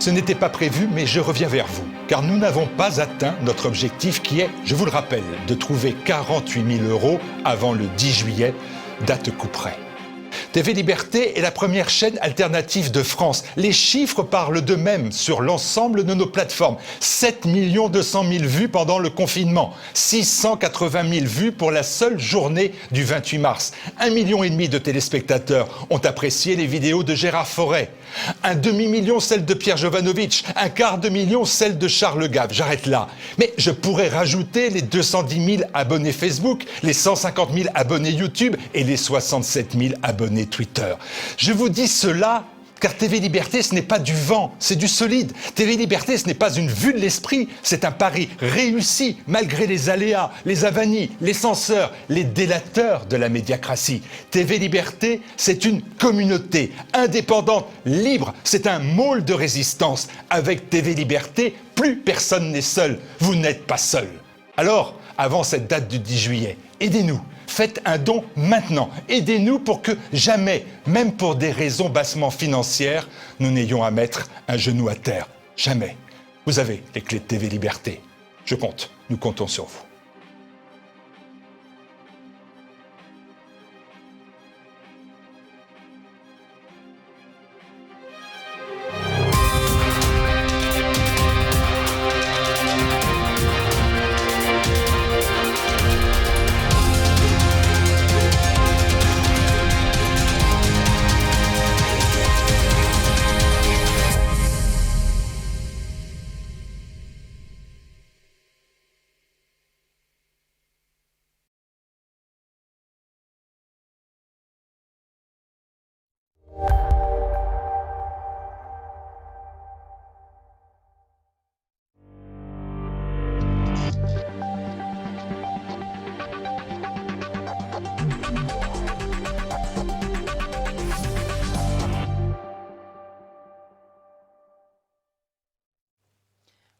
Ce n'était pas prévu, mais je reviens vers vous, car nous n'avons pas atteint notre objectif qui est, je vous le rappelle, de trouver 48 000 € avant le 10 juillet, date coup près. TV Liberté est la première chaîne alternative de France. Les chiffres parlent d'eux-mêmes sur l'ensemble de nos plateformes. 7 200 000 vues pendant le confinement, 680 000 vues pour la seule journée du 28 mars. 1,5 million de téléspectateurs ont apprécié les vidéos de Gérard Forêt. Un demi-million celle de Pierre Jovanovic, un quart de million celle de Charles Gave. J'arrête là. Mais je pourrais rajouter les 210 000 abonnés Facebook, les 150 000 abonnés YouTube et les 67 000 abonnés Twitter. Je vous dis cela car TV Liberté, ce n'est pas du vent, c'est du solide. TV Liberté, ce n'est pas une vue de l'esprit, c'est un pari réussi malgré les aléas, les avanies, les censeurs, les délateurs de la médiacratie. TV Liberté, c'est une communauté indépendante, libre, c'est un môle de résistance. Avec TV Liberté, plus personne n'est seul, vous n'êtes pas seul. Alors, avant cette date du 10 juillet, aidez-nous. Faites un don maintenant. Aidez-nous pour que jamais, même pour des raisons bassement financières, nous n'ayons à mettre un genou à terre. Jamais. Vous avez les clés de TV Liberté. Je compte. Nous comptons sur vous.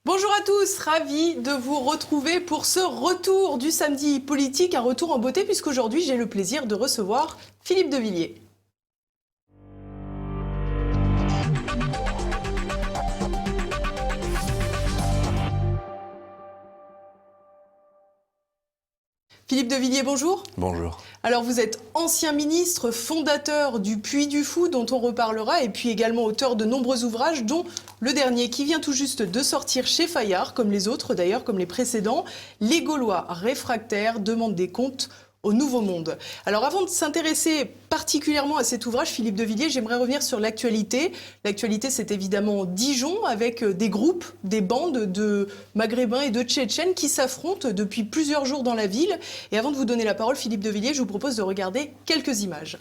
Bonjour à tous, ravi de vous retrouver pour ce retour du samedi politique, un retour en beauté puisqu'aujourd'hui j'ai le plaisir de recevoir Philippe de Villiers. Philippe de Villiers, bonjour. Bonjour. Alors vous êtes ancien ministre, fondateur du Puy du Fou dont on reparlera et puis également auteur de nombreux ouvrages dont le dernier qui vient tout juste de sortir chez Fayard, comme les autres d'ailleurs, comme les précédents, Les Gaulois réfractaires demandent des comptes au Nouveau Monde. Alors avant de s'intéresser particulièrement à cet ouvrage, Philippe de Villiers, j'aimerais revenir sur l'actualité. L'actualité, c'est évidemment Dijon avec des groupes, des bandes de Maghrébins et de Tchétchènes qui s'affrontent depuis plusieurs jours dans la ville. Et avant de vous donner la parole, Philippe de Villiers, je vous propose de regarder quelques images.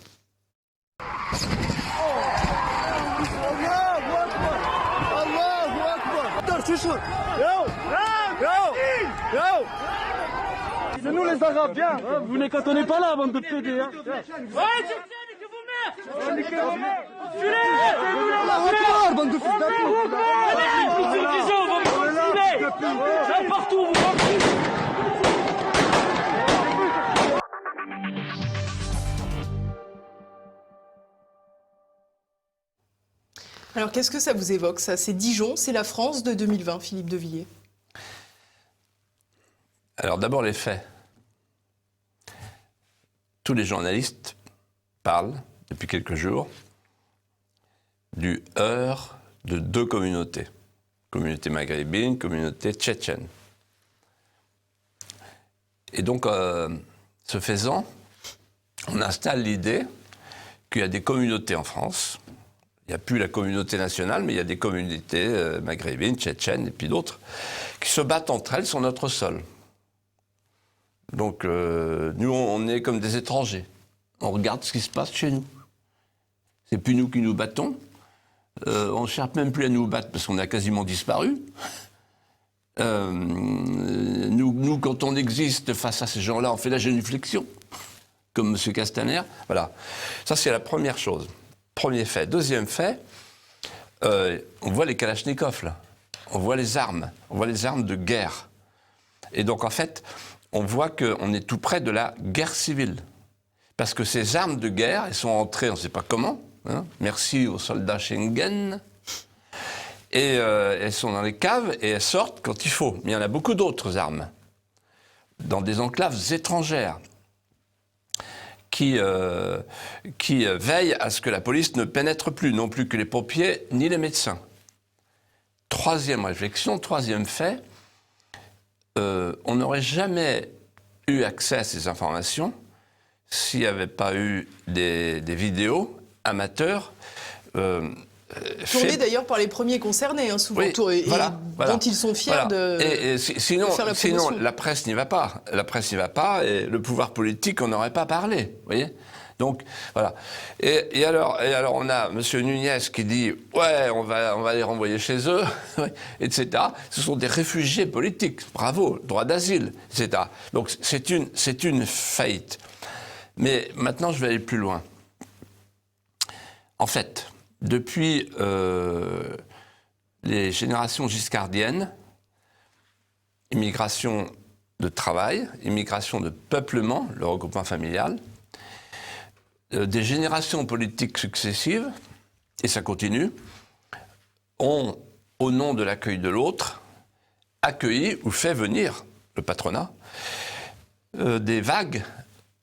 C'est nous les Arabes, viens. Vous ne cantonnez pas là, bande de pédés. Hein. Ouais, Tchétchène, que vous merde. Niquez vos mères. Tuez-les. Bande de fils Dijon, on va vous fumer. Là, partout, vous comprenez. Alors qu'est-ce que ça vous évoque ça? C'est Dijon, c'est la France de 2020, Philippe de Villiers. Alors d'abord les faits. Tous les journalistes parlent, depuis quelques jours, du heurt de deux communautés. Communauté maghrébine, communauté tchétchène. Et donc, ce faisant, on installe l'idée qu'il y a des communautés en France. Il n'y a plus la communauté nationale, mais il y a des communautés maghrébines, tchétchènes et puis d'autres, qui se battent entre elles sur notre sol. Donc, nous, on est comme des étrangers. On regarde ce qui se passe chez nous. C'est plus nous qui nous battons. On ne cherche même plus à nous battre parce qu'on a quasiment disparu. Nous, quand on existe face à ces gens-là, on fait la génuflexion, comme M. Castaner. Voilà. Ça, c'est la première chose. Premier fait. Deuxième fait, on voit les kalachnikovs, là. On voit les armes. On voit les armes de guerre. Et donc, en fait, on voit qu'on est tout près de la guerre civile. Parce que ces armes de guerre, elles sont entrées, on ne sait pas comment, hein, merci aux soldats Schengen, Et elles sont dans les caves et elles sortent quand il faut. Mais il y en a beaucoup d'autres armes, dans des enclaves étrangères, qui veillent à ce que la police ne pénètre plus, non plus que les pompiers ni les médecins. Troisième réflexion, troisième fait, on n'aurait jamais eu accès à ces informations s'il n'y avait pas eu des vidéos amateurs tournées d'ailleurs par les premiers concernés, hein, souvent, oui, dont ils sont fiers de sinon, faire la promotion. Sinon, la presse n'y va pas. La presse n'y va pas et le pouvoir politique, on n'aurait pas parlé. Vous voyez ? Donc, voilà. Et alors, on a M. Nunez qui dit « Ouais, on va les renvoyer chez eux, etc. » Ce sont des réfugiés politiques. Bravo, droit d'asile, etc. Donc, c'est une faillite. Mais maintenant, je vais aller plus loin. En fait, depuis les générations giscardiennes, immigration de travail, immigration de peuplement, le regroupement familial, des générations politiques successives, et ça continue, ont, au nom de l'accueil de l'autre, accueilli ou fait venir, le patronat, des vagues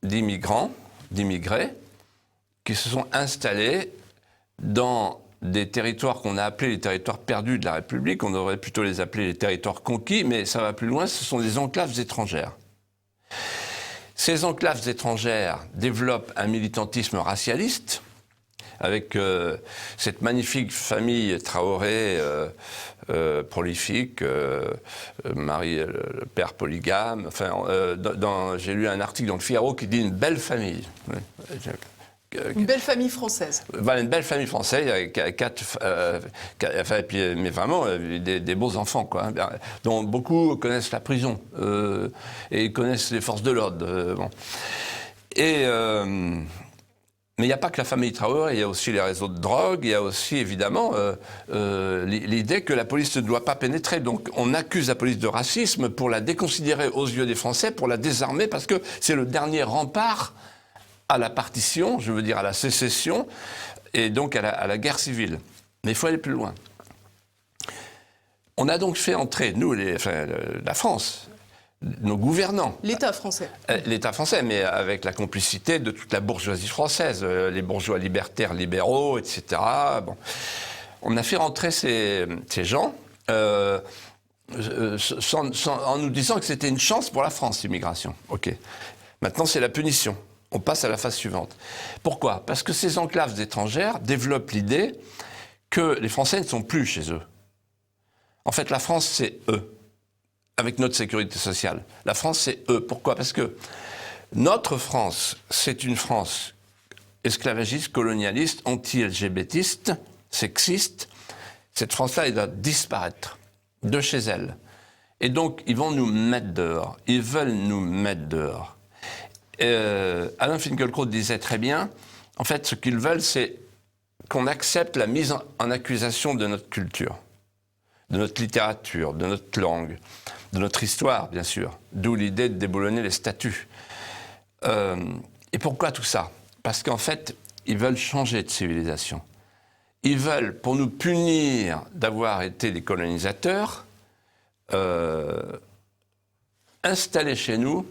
d'immigrants, d'immigrés, qui se sont installés dans des territoires qu'on a appelés les territoires perdus de la République, on devrait plutôt les appeler les territoires conquis, mais ça va plus loin, ce sont des enclaves étrangères. Ces enclaves étrangères développent un militantisme racialiste, avec cette magnifique famille Traoré prolifique, le père polygame. Enfin, j'ai lu un article dans le Figaro qui dit une belle famille. Une belle famille française. Voilà, une belle famille française avec mais vraiment des beaux enfants, quoi, dont beaucoup connaissent la prison et connaissent les forces de l'ordre. Bon. Mais il n'y a pas que la famille Traoré, il y a aussi les réseaux de drogue, il y a aussi évidemment l'idée que la police ne doit pas pénétrer. Donc on accuse la police de racisme pour la déconsidérer aux yeux des Français, pour la désarmer, parce que c'est le dernier rempart à la partition, je veux dire à la sécession, et donc à la guerre civile. Mais il faut aller plus loin. On a donc fait entrer, nous, la France, nos gouvernants. L'État français. L'État français, mais avec la complicité de toute la bourgeoisie française, les bourgeois libertaires, libéraux, etc. Bon. On a fait rentrer ces gens en nous disant que c'était une chance pour la France, l'immigration. OK. Maintenant, c'est la punition. On passe à la phase suivante. Pourquoi ? Parce que ces enclaves étrangères développent l'idée que les Français ne sont plus chez eux. En fait, la France, c'est eux, avec notre sécurité sociale. La France, c'est eux. Pourquoi ? Parce que notre France, c'est une France esclavagiste, colonialiste, anti-LGBTiste, sexiste. Cette France-là, elle doit disparaître de chez elle. Et donc, ils vont nous mettre dehors. Ils veulent nous mettre dehors. Alain Finkielkraut disait très bien, en fait, ce qu'ils veulent, c'est qu'on accepte la mise en accusation de notre culture, de notre littérature, de notre langue, de notre histoire, bien sûr, d'où l'idée de déboulonner les statuts. Et pourquoi tout ça ? Parce qu'en fait, ils veulent changer de civilisation. Ils veulent, pour nous punir d'avoir été des colonisateurs, installer chez nous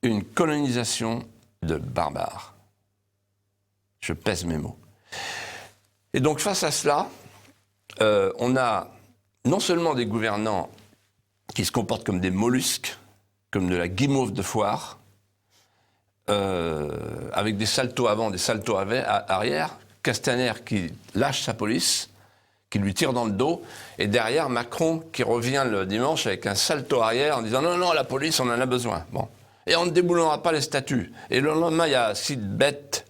une colonisation de barbares. Je pèse mes mots. Et donc, face à cela, on a non seulement des gouvernants qui se comportent comme des mollusques, comme de la guimauve de foire, avec des saltos avant, des saltos arrière, Castaner qui lâche sa police, qui lui tire dans le dos, et derrière, Macron qui revient le dimanche avec un salto arrière en disant « Non, non, la police, on en a besoin. » Bon. Et on ne déboulonnera pas les statuts. Et le lendemain, il y a Sibeth,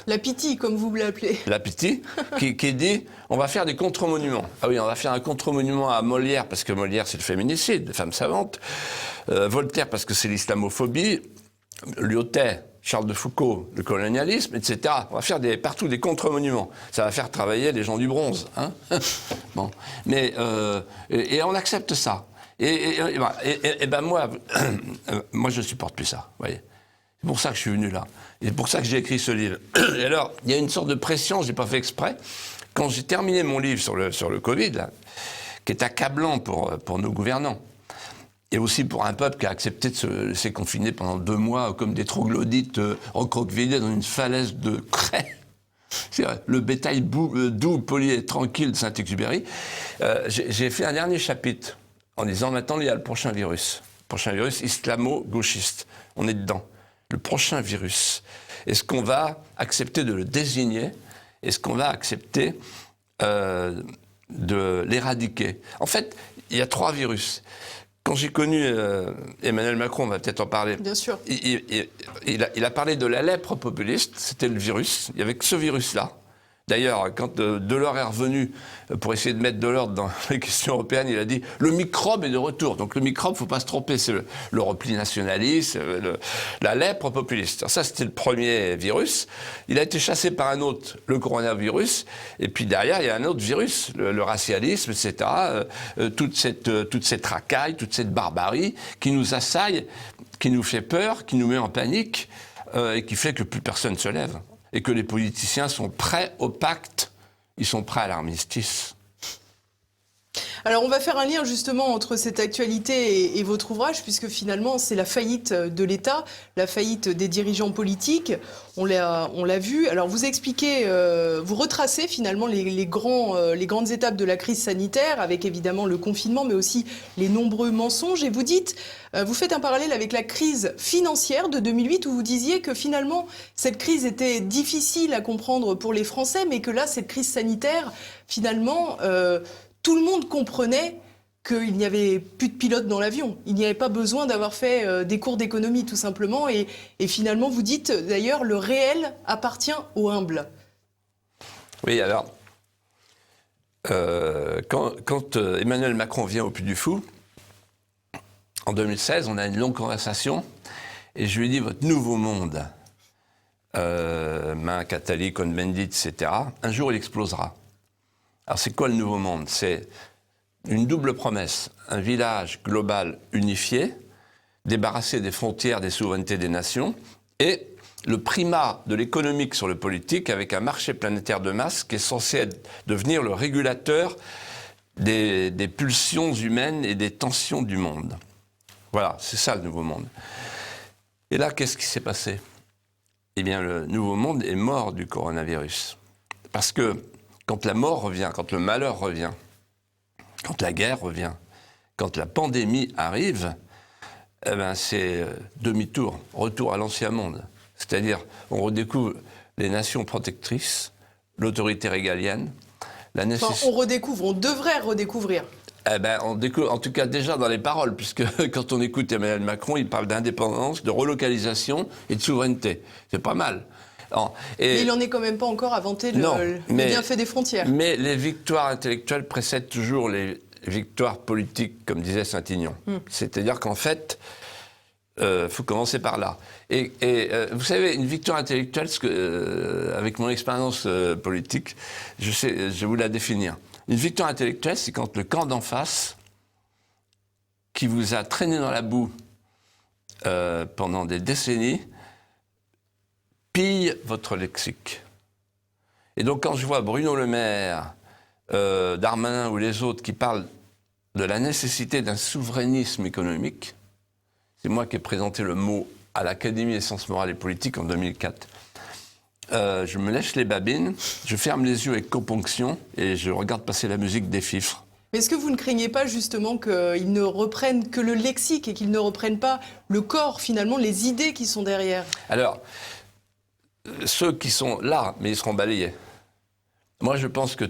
la Piti, comme vous l'appelez. La Piti, qui dit on va faire des contre-monuments. Ah oui, on va faire un contre-monument à Molière, parce que Molière, c'est le féminicide, les femmes savantes. Voltaire, parce que c'est l'islamophobie. Lyotet, Charles de Foucault, le colonialisme, etc. On va faire partout des contre-monuments. Ça va faire travailler les gens du bronze. Hein. Bon. Mais, et on accepte ça. Et ben moi, je ne supporte plus ça, voyez. C'est pour ça que je suis venu là. Et c'est pour ça que j'ai écrit ce livre. Et alors, il y a une sorte de pression, je n'ai pas fait exprès, Quand j'ai terminé mon livre sur le Covid, là, qui est accablant pour nos gouvernants, et aussi pour un peuple qui a accepté de se laisser confiner pendant 2 mois comme des troglodytes recroquevillés dans une falaise de craie. C'est vrai, le bétail doux, poli et tranquille de Saint-Exupéry. J'ai fait un dernier chapitre en disant maintenant il y a le prochain virus. Le prochain virus islamo-gauchiste. On est dedans. Le prochain virus. Est-ce qu'on va accepter de le désigner? Est-ce qu'on va accepter de l'éradiquer? En fait, il y a 3 virus. Quand j'ai connu Emmanuel Macron, on va peut-être en parler. Bien sûr. Il a parlé de la lèpre populiste, c'était le virus. Il y avait que ce virus-là. D'ailleurs, quand Delors est revenu pour essayer de mettre de l'ordre dans les questions européennes, il a dit « le microbe est de retour ». Donc le microbe, il ne faut pas se tromper, c'est le repli nationaliste, la lèpre populiste. Alors ça, c'était le premier virus. Il a été chassé par un autre, le coronavirus. Et puis derrière, il y a un autre virus, le racialisme, etc. Toute cette racaille, toute cette barbarie qui nous assaille, qui nous fait peur, qui nous met en panique et qui fait que plus personne ne se lève. Et que les politiciens sont prêts au pacte, ils sont prêts à l'armistice. Alors on va faire un lien justement entre cette actualité et votre ouvrage, puisque finalement c'est la faillite de l'État, la faillite des dirigeants politiques, on l'a vu. Alors vous expliquez, vous retracez finalement les grandes étapes de la crise sanitaire, avec évidemment le confinement, mais aussi les nombreux mensonges, et vous dites, vous faites un parallèle avec la crise financière de 2008, où vous disiez que finalement cette crise était difficile à comprendre pour les Français, mais que là cette crise sanitaire, finalement, tout le monde comprenait qu'il n'y avait plus de pilote dans l'avion. Il n'y avait pas besoin d'avoir fait des cours d'économie, tout simplement. Et finalement, vous dites, d'ailleurs, le réel appartient aux humbles. Oui, alors, quand Emmanuel Macron vient au Puy du Fou, en 2016, on a une longue conversation, et je lui dis, votre nouveau monde, Main, Catali, Cohn-Bendit, etc., un jour, il explosera. Alors c'est quoi le nouveau monde? C'est une double promesse, un village global unifié, débarrassé des frontières, des souverainetés des nations, et le primat de l'économique sur le politique avec un marché planétaire de masse qui est censé devenir le régulateur des pulsions humaines et des tensions du monde. Voilà, c'est ça le nouveau monde. Et là, qu'est-ce qui s'est passé? Eh bien, le nouveau monde est mort du coronavirus. Parce que quand la mort revient, quand le malheur revient, quand la guerre revient, quand la pandémie arrive, eh ben c'est demi-tour, retour à l'ancien monde. C'est-à-dire, on redécouvre les nations protectrices, l'autorité régalienne, la nécessité... Enfin, on redécouvre, on devrait redécouvrir. Eh ben, on découvre, en tout cas déjà dans les paroles, puisque quand on écoute Emmanuel Macron, il parle d'indépendance, de relocalisation et de souveraineté. C'est pas mal. Mais il n'en est quand même pas encore inventé le bienfait des frontières. Mais les victoires intellectuelles précèdent toujours les victoires politiques, comme disait Saint-Aignan. C'est-à-dire qu'en fait, faut commencer par là. Et vous savez, une victoire intellectuelle, avec mon expérience politique, je vais vous la définir. Une victoire intellectuelle, c'est quand le camp d'en face, qui vous a traîné dans la boue pendant des décennies, pille votre lexique. Et donc quand je vois Bruno Le Maire, Darmanin ou les autres qui parlent de la nécessité d'un souverainisme économique, c'est moi qui ai présenté le mot à l'Académie des sciences morales et politiques en 2004. Je me lèche les babines, je ferme les yeux avec componction et je regarde passer la musique des fifres. Mais est-ce que vous ne craignez pas justement qu'ils ne reprennent que le lexique et qu'ils ne reprennent pas le corps, finalement, les idées qui sont derrière? Alors, ceux qui sont là, mais ils seront balayés. Moi, je pense que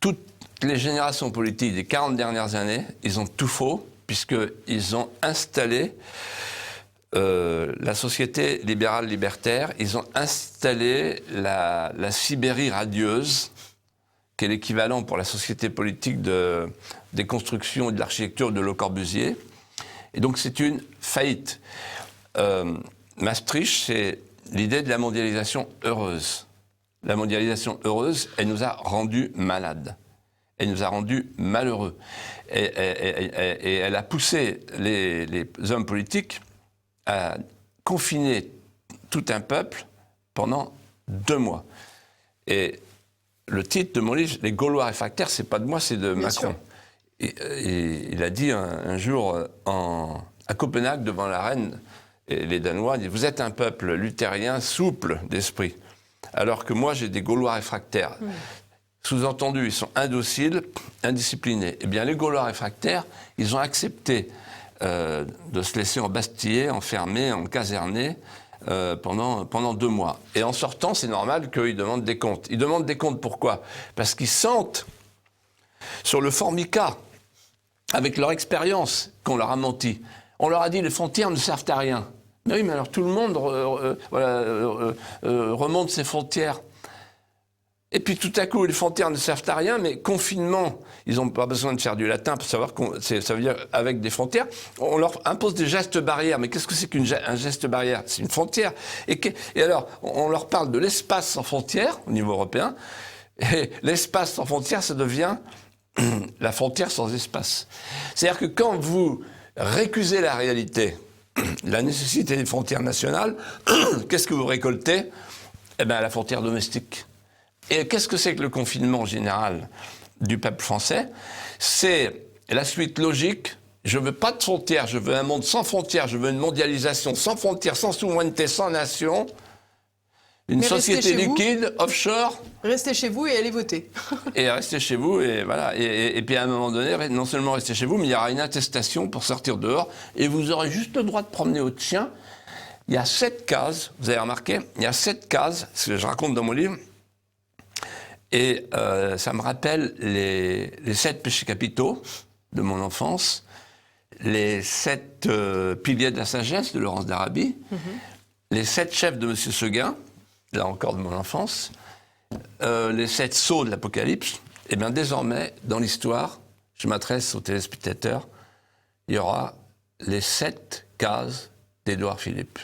toutes les générations politiques des 40 dernières années, ils ont tout faux, puisqu'ils ont installé la société libérale libertaire, ils ont installé la Sibérie radieuse, qui est l'équivalent pour la société politique des constructions et de l'architecture de Le Corbusier. Et donc c'est une faillite. Maastricht, c'est l'idée de la mondialisation heureuse. La mondialisation heureuse, elle nous a rendus malades. Elle nous a rendus malheureux. Et elle a poussé les hommes politiques à confiner tout un peuple pendant 2 mois. Et le titre de mon livre, Les Gaulois réfractaires, c'est pas de moi, c'est de Macron. Et il a dit un jour à Copenhague, devant la reine, et les Danois, il dit, vous êtes un peuple luthérien souple d'esprit, alors que moi j'ai des Gaulois réfractaires. Sous-entendu, ils sont indociles, indisciplinés. Eh bien, les Gaulois réfractaires, ils ont accepté de se laisser embastiller, enfermer, caserner pendant 2 mois. Et en sortant, c'est normal qu'ils demandent des comptes. Ils demandent des comptes pourquoi ? Parce qu'ils sentent, sur le formica, avec leur expérience, qu'on leur a menti. On leur a dit les frontières ne servent à rien. Mais oui, mais alors tout le monde remonte ses frontières. Et puis tout à coup, les frontières ne servent à rien, mais confinement, ils n'ont pas besoin de faire du latin pour savoir ça veut dire avec des frontières. On leur impose des gestes barrières. Mais qu'est-ce que c'est qu'un geste barrière ? C'est une frontière. Et alors, on leur parle de l'espace sans frontières au niveau européen. Et l'espace sans frontières, ça devient la frontière sans espace. C'est-à-dire que quand vous récusez la réalité, la nécessité des frontières nationales, qu'est-ce que vous récoltez ? Eh bien, la frontière domestique. Et qu'est-ce que c'est que le confinement général du peuple français ? C'est la suite logique. Je ne veux pas de frontières, je veux un monde sans frontières, je veux une mondialisation sans frontières, sans souveraineté, sans nation. Une société liquide, offshore. Restez chez vous et allez voter. Et restez chez vous, et voilà. Et puis à un moment donné, non seulement restez chez vous, mais il y aura une attestation pour sortir dehors, et vous aurez juste le droit de promener votre chien. Il y a 7 cases, vous avez remarqué, il y a 7 cases, ce que je raconte dans mon livre, et ça me rappelle les 7 péchés capitaux de mon enfance, les 7 piliers de la sagesse de Laurence d'Arabie, les 7 chefs de M. Seguin, là encore de mon enfance, les 7 sceaux de l'Apocalypse. Et bien désormais, dans l'histoire, je m'adresse aux téléspectateurs, il y aura les 7 cases d'Édouard Philippe.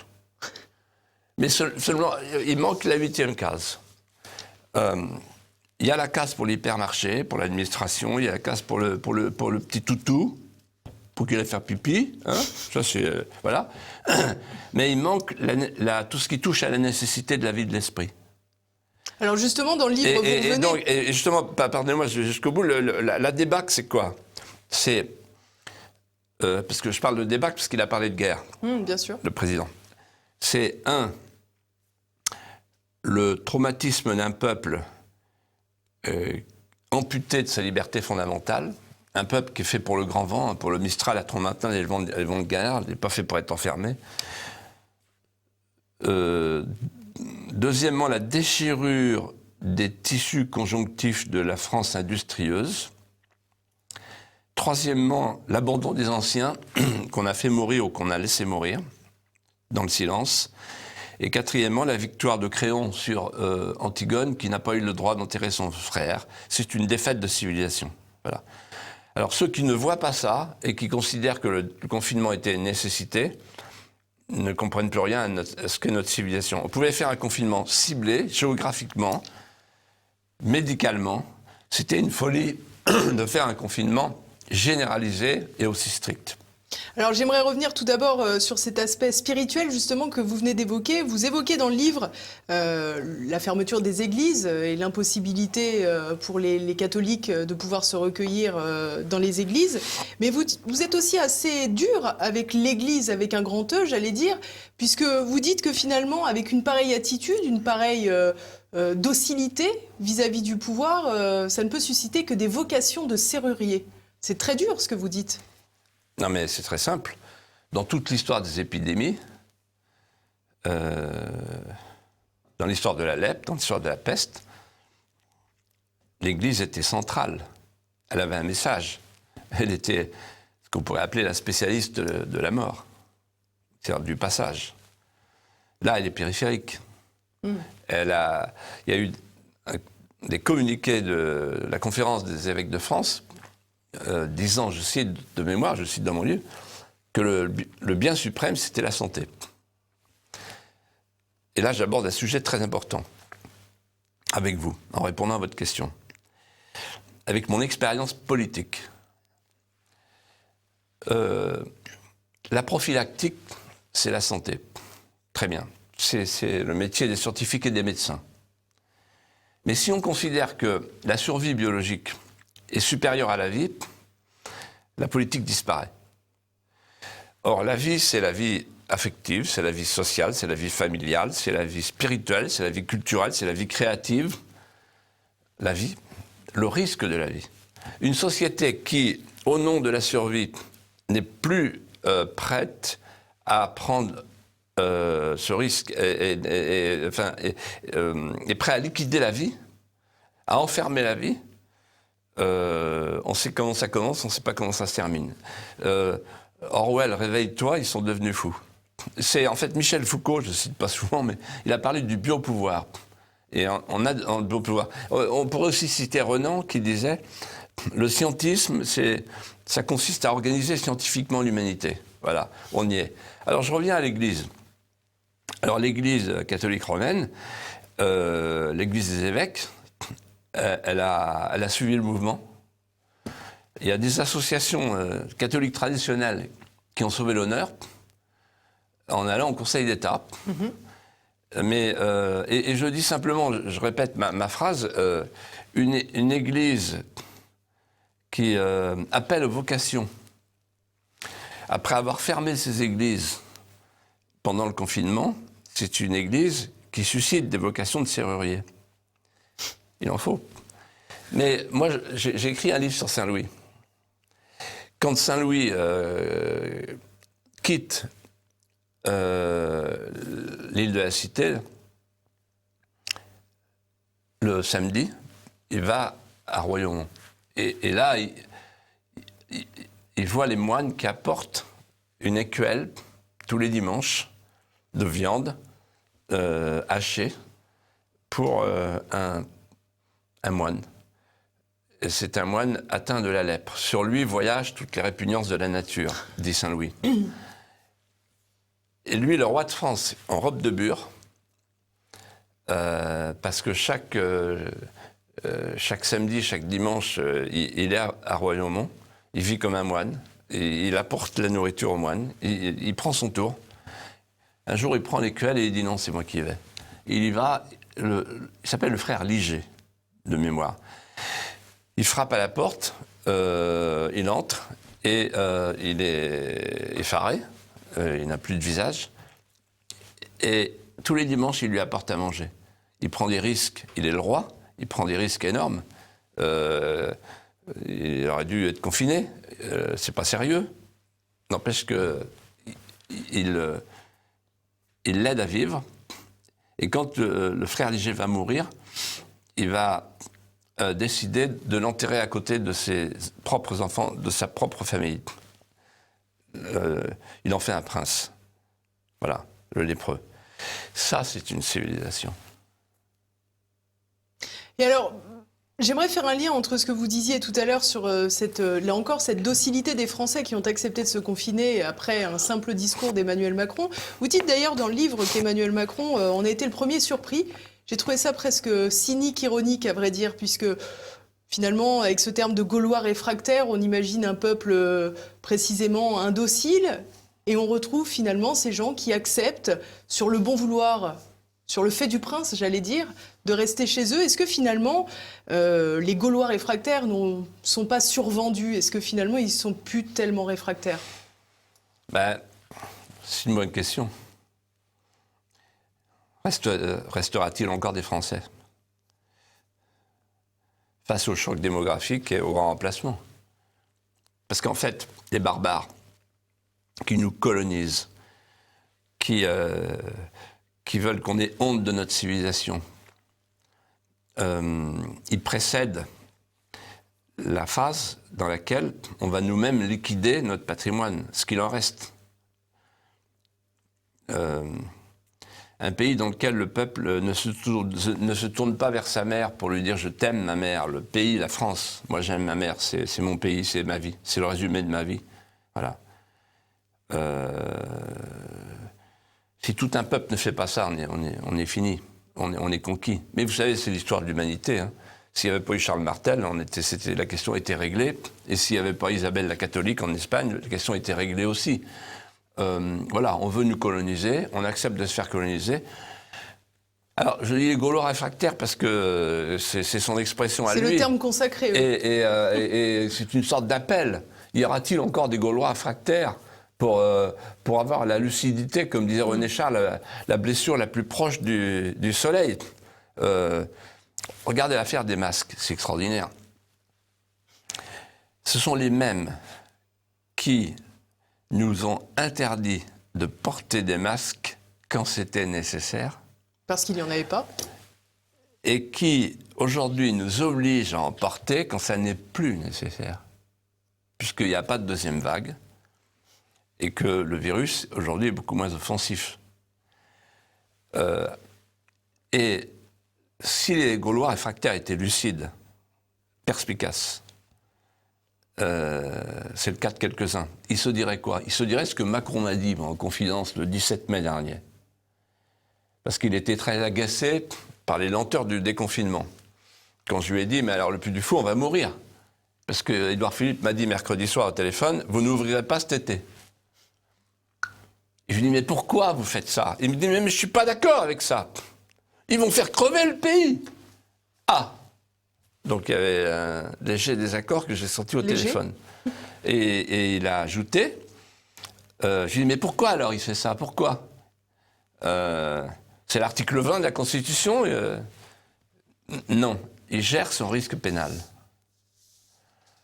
Mais seulement, il manque la 8e case. Il y a la case pour l'hypermarché, pour l'administration, il y a la case pour le petit toutou, pour qu'il aille faire pipi, hein, ça c'est... voilà. Mais il manque tout ce qui touche à la nécessité de la vie de l'esprit. Alors justement, dans le livre, vous revenez... Et justement, pardonnez-moi, je vais jusqu'au bout, la débâcle, c'est quoi ? C'est... parce que je parle de débâcle parce qu'il a parlé de guerre, Bien sûr. le président. C'est, le traumatisme d'un peuple amputé de sa liberté fondamentale, un peuple qui est fait pour le grand vent, pour le Mistral, la Trommatin et le vent de guerre, il n'est pas fait pour être enfermé. Deuxièmement, la déchirure des tissus conjonctifs de la France industrieuse. Troisièmement, l'abandon des anciens qu'on a fait mourir ou qu'on a laissé mourir dans le silence. Et quatrièmement, la victoire de Créon sur Antigone, qui n'a pas eu le droit d'enterrer son frère. C'est une défaite de civilisation. Voilà. Alors ceux qui ne voient pas ça et qui considèrent que le confinement était une nécessité ne comprennent plus rien à ce qu'est notre civilisation. On pouvait faire un confinement ciblé, géographiquement, médicalement. C'était une folie de faire un confinement généralisé et aussi strict. Alors j'aimerais revenir tout d'abord sur cet aspect spirituel justement que vous venez d'évoquer. Vous évoquez dans le livre la fermeture des églises et l'impossibilité pour les catholiques de pouvoir se recueillir dans les églises. Mais vous êtes aussi assez dur avec l'église, avec un grand E, j'allais dire, puisque vous dites que finalement, avec une pareille attitude, une pareille docilité vis-à-vis du pouvoir, ça ne peut susciter que des vocations de serrurier. C'est très dur ce que vous dites. Non, mais c'est très simple. Dans toute l'histoire des épidémies, dans l'histoire de la lèpre, dans l'histoire de la peste, l'Église était centrale. Elle avait un message. Elle était ce qu'on pourrait appeler la spécialiste de la mort, c'est-à-dire du passage. Là, elle est périphérique. Il y a eu des communiqués de la conférence des évêques de France disant, je cite de mémoire, je cite dans mon livre, que le bien suprême, c'était la santé. Et là, j'aborde un sujet très important avec vous, en répondant à votre question. Avec mon expérience politique. La prophylactique, c'est la santé. Très bien. C'est le métier des scientifiques et des médecins. Mais si on considère que la survie biologique est supérieure à la vie, la politique disparaît. Or, la vie, c'est la vie affective, c'est la vie sociale, c'est la vie familiale, c'est la vie spirituelle, c'est la vie culturelle, c'est la vie créative. La vie, le risque de la vie. Une société qui, au nom de la survie, n'est plus prête à prendre ce risque, est prête à liquider la vie, à enfermer la vie, on sait comment ça commence, on ne sait pas comment ça se termine. Orwell, réveille-toi, ils sont devenus fous. C'est en fait Michel Foucault, je ne cite pas souvent, mais il a parlé du biopouvoir. Et on a le biopouvoir. On pourrait aussi citer Renan qui disait le scientisme, ça consiste à organiser scientifiquement l'humanité. Voilà, on y est. Alors je reviens à l'Église. Alors l'Église catholique romaine, l'Église des évêques, elle a suivi le mouvement. Il y a des associations catholiques traditionnelles qui ont sauvé l'honneur en allant au Conseil d'État. Mais, et je dis simplement, je répète ma phrase, une église qui appelle aux vocations, après avoir fermé ses églises pendant le confinement, c'est une église qui suscite des vocations de serrurier. Il en faut. Mais moi, j'ai écrit un livre sur Saint-Louis. Quand Saint-Louis quitte l'île de la Cité, le samedi, il va à Royaumont. Et là, il voit les moines qui apportent une écuelle tous les dimanches de viande hachée pour un moine. Et c'est un moine atteint de la lèpre. Sur lui voyagent toutes les répugnances de la nature, dit Saint-Louis. Et lui, le roi de France, en robe de bure, parce que chaque samedi, chaque dimanche, il est à Royaumont, il vit comme un moine, et il apporte la nourriture aux moines, il prend son tour. Un jour, il prend l'écuelle et il dit non, c'est moi qui y vais. Il y va, il s'appelle le frère Liger, de mémoire. Il frappe à la porte, il entre, et il est effaré, il n'a plus de visage, et tous les dimanches, il lui apporte à manger. Il prend des risques, il est le roi, il prend des risques énormes. Il aurait dû être confiné, c'est pas sérieux. N'empêche que il l'aide à vivre. Et quand le frère Liger va mourir, il va décider de l'enterrer à côté de ses propres enfants, de sa propre famille. Il en fait un prince. Voilà, le lépreux. Ça, c'est une civilisation. Et alors, j'aimerais faire un lien entre ce que vous disiez tout à l'heure sur là encore, cette docilité des Français qui ont accepté de se confiner après un simple discours d'Emmanuel Macron. Vous dites d'ailleurs dans le livre qu'Emmanuel Macron en a été le premier surpris. J'ai trouvé ça presque cynique, ironique, à vrai dire, puisque finalement, avec ce terme de Gaulois réfractaires, on imagine un peuple précisément indocile, et on retrouve finalement ces gens qui acceptent, sur le bon vouloir, sur le fait du prince, j'allais dire, de rester chez eux. Est-ce que finalement, les Gaulois réfractaires ne sont pas survendus? Est-ce que finalement, ils ne sont plus tellement réfractaires? C'est une bonne question. Restera-t-il encore des Français face au choc démographique et au grand remplacement? Parce qu'en fait, les barbares qui nous colonisent, qui veulent qu'on ait honte de notre civilisation, ils précèdent la phase dans laquelle on va nous-mêmes liquider notre patrimoine, ce qu'il en reste. Un pays dans lequel le peuple ne se tourne pas vers sa mère pour lui dire « je t'aime ma mère », le pays, la France, moi j'aime ma mère, c'est mon pays, c'est ma vie, c'est le résumé de ma vie. Voilà. Si tout un peuple ne fait pas ça, on est fini, on est conquis. Mais vous savez, c'est l'histoire de l'humanité. Hein. S'il n'y avait pas eu Charles Martel, la question était réglée. Et s'il n'y avait pas Isabelle la catholique en Espagne, la question était réglée aussi. Voilà, on veut nous coloniser, on accepte de se faire coloniser. Alors, je dis les Gaulois réfractaires parce que c'est son expression à lui. C'est le terme consacré. Oui. Et c'est une sorte d'appel. Y aura-t-il encore des Gaulois réfractaires pour avoir la lucidité, comme disait René Charles, la blessure la plus proche du soleil? Regardez l'affaire des masques, c'est extraordinaire. Ce sont les mêmes qui nous ont interdit de porter des masques quand c'était nécessaire. Parce qu'il n'y en avait pas. Et qui, aujourd'hui, nous obligent à en porter quand ça n'est plus nécessaire. Puisqu'il n'y a pas de deuxième vague et que le virus, aujourd'hui, est beaucoup moins offensif. Et si les Gaulois réfractaires étaient lucides, perspicaces, c'est le cas de quelques-uns, ils se diraient quoi? Ils se diraient ce que Macron m'a dit en confidence le 17 mai dernier. Parce qu'il était très agacé par les lenteurs du déconfinement. Quand je lui ai dit, mais alors le Puy du Fou, on va mourir. Parce que Édouard Philippe m'a dit mercredi soir au téléphone, vous n'ouvrirez pas cet été. Et je lui ai dit, mais pourquoi vous faites ça? Il me dit, mais je ne suis pas d'accord avec ça. Ils vont faire crever le pays. Ah! Donc il y avait un léger désaccord que j'ai senti au téléphone. Et il a ajouté, je lui ai dit, mais pourquoi alors il fait ça? Pourquoi? C'est l'article 20 de la Constitution. Non, il gère son risque pénal.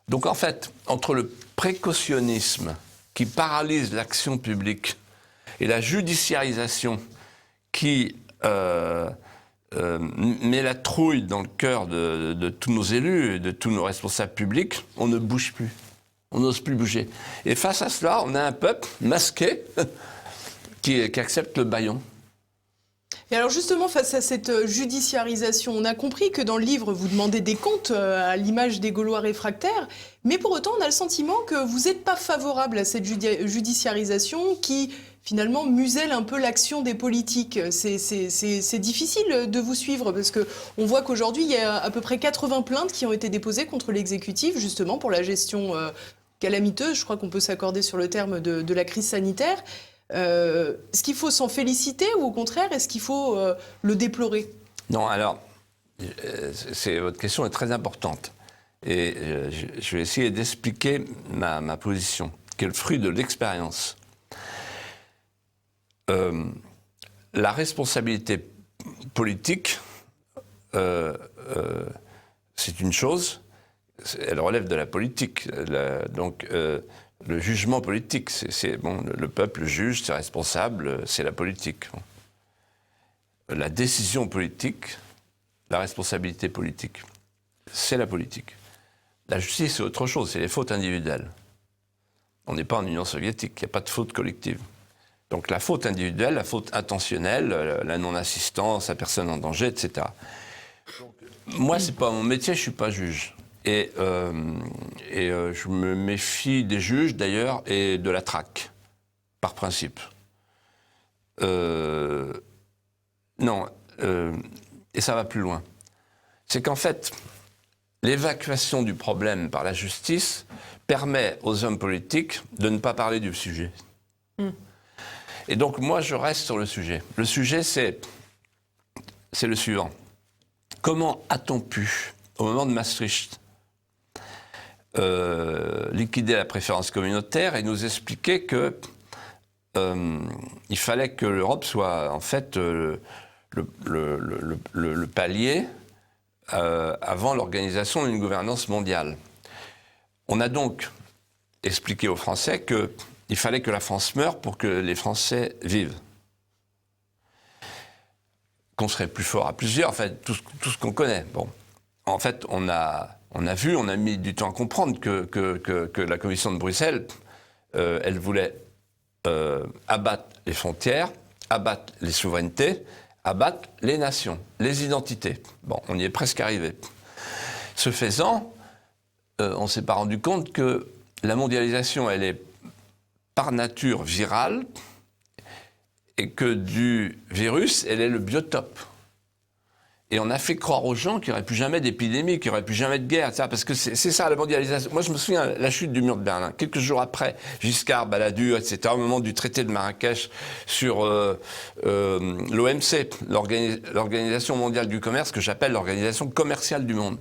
Donc en fait, entre le précautionnisme qui paralyse l'action publique et la judiciarisation qui met la trouille dans le cœur de tous nos élus et de tous nos responsables publics, on ne bouge plus. On n'ose plus bouger. Et face à cela, on a un peuple masqué qui accepte le bâillon. Et alors justement, face à cette judiciarisation, on a compris que dans le livre, vous demandez des comptes à l'image des Gaulois réfractaires, mais pour autant, on a le sentiment que vous n'êtes pas favorable à cette judiciarisation qui, finalement, muselle un peu l'action des politiques. C'est difficile de vous suivre, parce qu'on voit qu'aujourd'hui, il y a à peu près 80 plaintes qui ont été déposées contre l'exécutif, justement, pour la gestion calamiteuse, je crois qu'on peut s'accorder sur le terme de la crise sanitaire. Est-ce qu'il faut s'en féliciter ou au contraire, est-ce qu'il faut le déplorer? Non, alors, votre question est très importante. Et je vais essayer d'expliquer ma position, qui est le fruit de l'expérience. La responsabilité politique, c'est une chose, elle relève de la politique. Le jugement politique, bon, le peuple juge, c'est responsable, c'est la politique. La décision politique, la responsabilité politique, c'est la politique. La justice, c'est autre chose, c'est les fautes individuelles. On n'est pas en Union soviétique, il n'y a pas de faute collective. Donc la faute individuelle, la faute intentionnelle, la non-assistance à personne en danger, etc. Donc, moi, c'est pas mon métier, je ne suis pas juge. Et je me méfie des juges, d'ailleurs, et de la traque, par principe. Et ça va plus loin. C'est qu'en fait, l'évacuation du problème par la justice permet aux hommes politiques de ne pas parler du sujet. Et donc, moi, je reste sur le sujet. Le sujet, c'est le suivant. Comment a-t-on pu, au moment de Maastricht, liquider la préférence communautaire et nous expliquer que il fallait que l'Europe soit en fait le palier avant l'organisation d'une gouvernance mondiale. On a donc expliqué aux Français qu'il fallait que la France meure pour que les Français vivent. Qu'on serait plus fort à plusieurs, en fait, tout ce qu'on connaît. Bon, en fait, on a mis du temps à comprendre que la Commission de Bruxelles, elle voulait abattre les frontières, abattre les souverainetés, abattre les nations, les identités. Bon, on y est presque arrivé. Ce faisant, on ne s'est pas rendu compte que la mondialisation, elle est par nature virale et que du virus, elle est le biotope. Et on a fait croire aux gens qu'il n'y aurait plus jamais d'épidémie, qu'il n'y aurait plus jamais de guerre, etc. Parce que c'est ça la mondialisation. Moi, je me souviens, la chute du mur de Berlin, quelques jours après, Giscard, Balladur, etc., au moment du traité de Marrakech sur l'OMC, l'Organisation mondiale du commerce, que j'appelle l'Organisation commerciale du monde.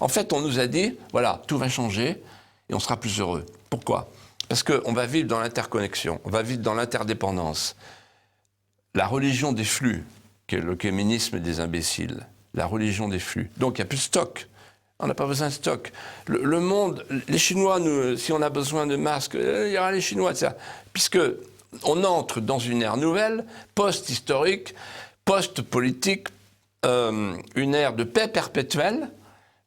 En fait, on nous a dit, voilà, tout va changer et on sera plus heureux. Pourquoi ? Parce qu'on va vivre dans l'interconnexion, on va vivre dans l'interdépendance. La religion des flux, qui est le féminisme des imbéciles, la religion des flux. Donc il n'y a plus de stock. On n'a pas besoin de stock. Le monde, les Chinois, nous, si on a besoin de masques, il y aura les Chinois, etc. Puisque on entre dans une ère nouvelle, post-historique, post-politique, une ère de paix perpétuelle,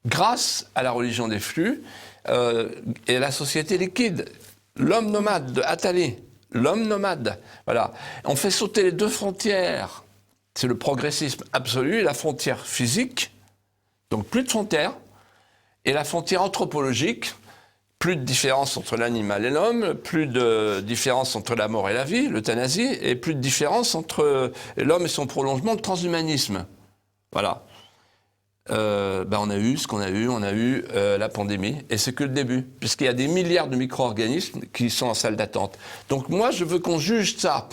grâce à la religion des flux et à la société liquide. L'homme nomade de Attali, l'homme nomade. Voilà. On fait sauter les deux frontières. C'est le progressisme absolu, la frontière physique, donc plus de frontières, et la frontière anthropologique, plus de différence entre l'animal et l'homme, plus de différence entre la mort et la vie, l'euthanasie, et plus de différence entre l'homme et son prolongement, le transhumanisme. Voilà. On a eu ce qu'on a eu, on a eu la pandémie, et c'est que le début, puisqu'il y a des milliards de micro-organismes qui sont en salle d'attente. Donc moi, je veux qu'on juge ça.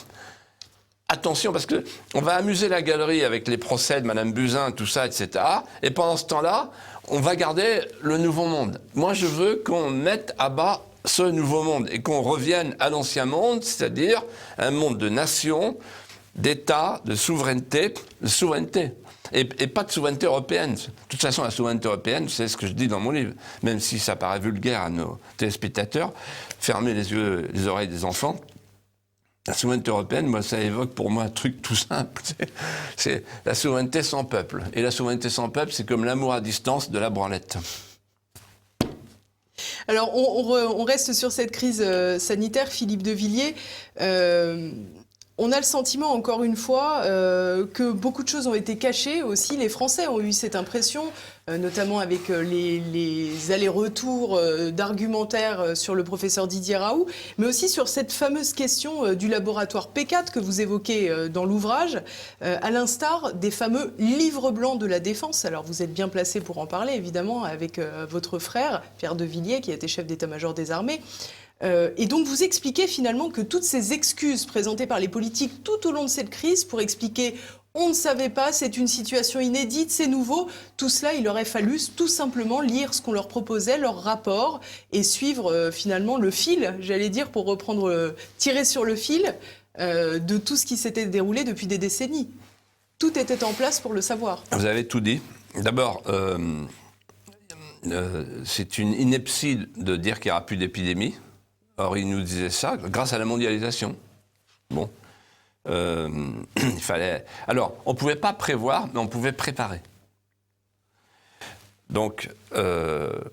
Attention, parce qu'on va amuser la galerie avec les procès de Mme Buzyn, tout ça, etc. Et pendant ce temps-là, on va garder le nouveau monde. Moi, je veux qu'on mette à bas ce nouveau monde et qu'on revienne à l'ancien monde, c'est-à-dire un monde de nations, d'États, de souveraineté. Et pas de souveraineté européenne. De toute façon, la souveraineté européenne, c'est ce que je dis dans mon livre, même si ça paraît vulgaire à nos téléspectateurs, fermer les yeux, les oreilles des enfants. La souveraineté européenne, moi, ça évoque pour moi un truc tout simple. C'est la souveraineté sans peuple. Et la souveraineté sans peuple, c'est comme l'amour à distance de la branlette. Alors, on reste sur cette crise sanitaire, Philippe de Villiers. On a le sentiment, encore une fois, que beaucoup de choses ont été cachées aussi. Les Français ont eu cette impression, notamment avec les allers-retours d'argumentaires sur le professeur Didier Raoult, mais aussi sur cette fameuse question du laboratoire P4 que vous évoquez dans l'ouvrage, à l'instar des fameux livres blancs de la défense. Alors vous êtes bien placé pour en parler, évidemment, avec votre frère, Pierre de Villiers, qui a été chef d'état-major des armées. Et donc vous expliquez finalement que toutes ces excuses présentées par les politiques tout au long de cette crise pour expliquer on ne savait pas, c'est une situation inédite, c'est nouveau, tout cela il aurait fallu tout simplement lire ce qu'on leur proposait, leur rapport et suivre finalement le fil, j'allais dire pour reprendre, tirer sur le fil de tout ce qui s'était déroulé depuis des décennies. Tout était en place pour le savoir. Vous avez tout dit. D'abord, c'est une ineptie de dire qu'il n'y aura plus d'épidémie. Or, il nous disait ça grâce à la mondialisation. Bon. Il fallait... Alors, on ne pouvait pas prévoir, mais on pouvait préparer. Donc, le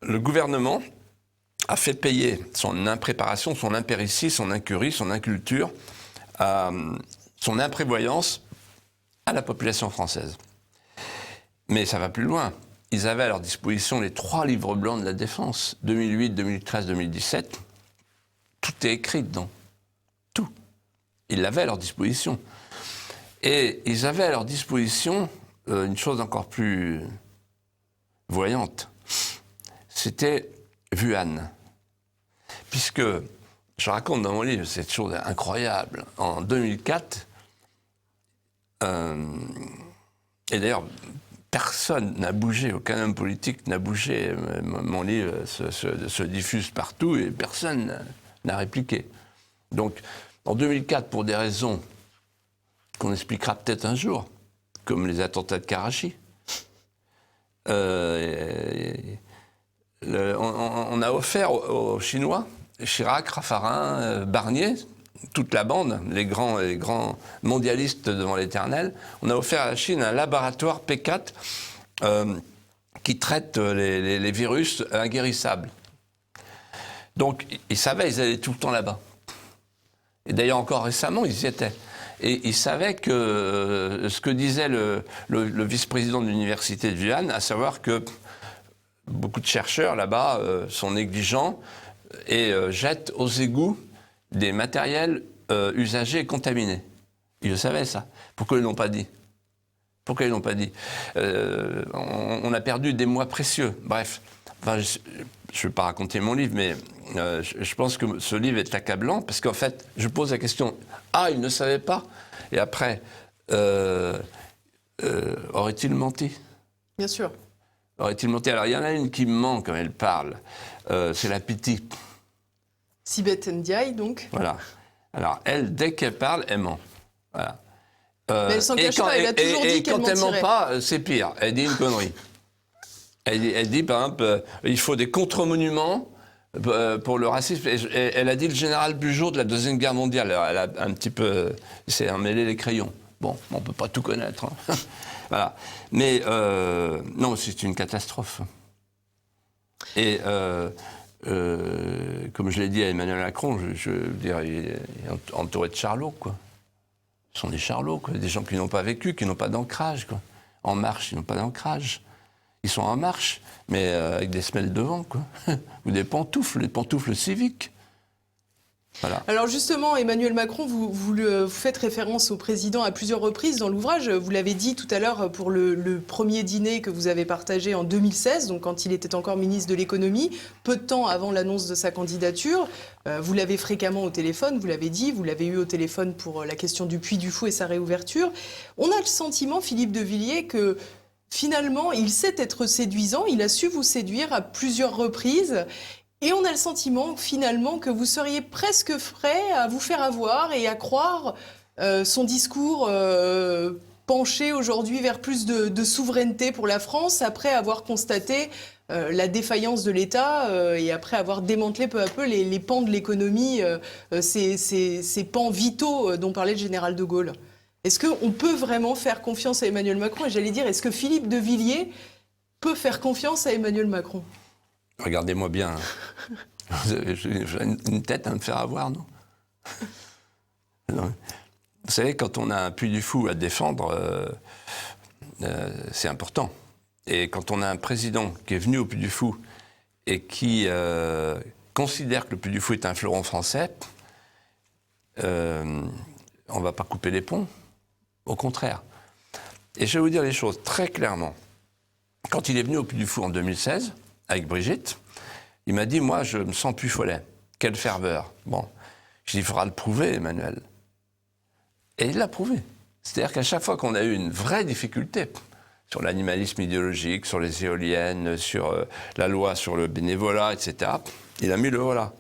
gouvernement a fait payer son impréparation, son impéritie, son incurie, son inculture, son imprévoyance à la population française. Mais ça va plus loin. Ils avaient à leur disposition les 3 livres blancs de la défense, 2008, 2013, 2017. Tout est écrit dedans. Tout. Ils l'avaient à leur disposition. Et ils avaient à leur disposition une chose encore plus voyante. C'était Wuhan. Puisque, je raconte dans mon livre cette chose incroyable. En 2004, et d'ailleurs, personne n'a bougé, aucun homme politique n'a bougé. Mon livre se diffuse partout et personne n'a répliqué. Donc, en 2004, pour des raisons qu'on expliquera peut-être un jour, comme les attentats de Karachi, on a offert aux Chinois, Chirac, Raffarin, Barnier, toute la bande, les grands mondialistes devant l'éternel, on a offert à la Chine un laboratoire P4 qui traite les virus inguérissables. Donc, ils savaient, ils allaient tout le temps là-bas. Et d'ailleurs, encore récemment, ils y étaient. Et ils savaient que ce que disait le vice-président de l'université de Wuhan, à savoir que beaucoup de chercheurs là-bas sont négligents et jettent aux égouts des matériels usagés et contaminés. Ils le savaient, ça. Pourquoi ils ne l'ont pas dit? Pourquoi ils l'ont pas dit? On a perdu des mois précieux. Bref, enfin, je ne vais pas raconter mon livre, mais je pense que ce livre est accablant, parce qu'en fait, je pose la question, il ne savait pas? Et après, aurait-il menti? Bien sûr. Aurait-il menti? Alors, il y en a une qui me manque quand elle parle, c'est la Piti. Sibeth Ndiaye, donc. Voilà. Alors, elle, dès qu'elle parle, elle ment. Voilà. Mais elle s'en cache pas, elle a toujours dit qu'elle mentirait. Et quand elle ment pas, c'est pire. Elle dit une connerie. Elle dit, par exemple, il faut des contre-monuments pour le racisme. Et elle a dit le général Bugeaud de la Deuxième Guerre mondiale. Alors, elle a un petit peu... C'est emmêlé les crayons. Bon, on ne peut pas tout connaître. Hein. Voilà. Mais non, c'est une catastrophe. Et comme je l'ai dit à Emmanuel Macron, je veux dire, il est entouré de charlots, quoi. Ce sont des charlots, quoi. Des gens qui n'ont pas vécu, qui n'ont pas d'ancrage, quoi. En marche, ils n'ont pas d'ancrage. Ils sont en marche, mais avec des semelles devant, quoi. Ou des pantoufles civiques. Voilà. Alors justement, Emmanuel Macron, vous faites référence au président à plusieurs reprises dans l'ouvrage. Vous l'avez dit tout à l'heure pour le premier dîner que vous avez partagé en 2016, donc quand il était encore ministre de l'économie, peu de temps avant l'annonce de sa candidature. Vous l'avez fréquemment au téléphone, vous l'avez dit, vous l'avez eu au téléphone pour la question du Puy du Fou et sa réouverture. On a le sentiment, Philippe de Villiers, que finalement, il sait être séduisant, il a su vous séduire à plusieurs reprises. Et on a le sentiment, finalement, que vous seriez presque prêt à vous faire avoir et à croire son discours penché aujourd'hui vers plus de souveraineté pour la France, après avoir constaté la défaillance de l'État et après avoir démantelé peu à peu les pans de l'économie, ces pans vitaux dont parlait le général de Gaulle. Est-ce qu'on peut vraiment faire confiance à Emmanuel Macron? Et j'allais dire, est-ce que Philippe de Villiers peut faire confiance à Emmanuel Macron? Regardez-moi bien. J'ai une tête à me faire avoir, non? Non. Vous savez, quand on a un Puy du Fou à défendre, c'est important. Et quand on a un président qui est venu au Puy du Fou et qui considère que le Puy du Fou est un fleuron français, on ne va pas couper les ponts. Au contraire. Et je vais vous dire les choses très clairement. Quand il est venu au Puy du Fou en 2016, avec Brigitte, il m'a dit, moi, je me sens plus follet. Quelle ferveur. Bon, je dis, il faudra le prouver, Emmanuel. Et il l'a prouvé. C'est-à-dire qu'à chaque fois qu'on a eu une vraie difficulté sur l'animalisme idéologique, sur les éoliennes, sur la loi sur le bénévolat, etc., il a mis le voilà.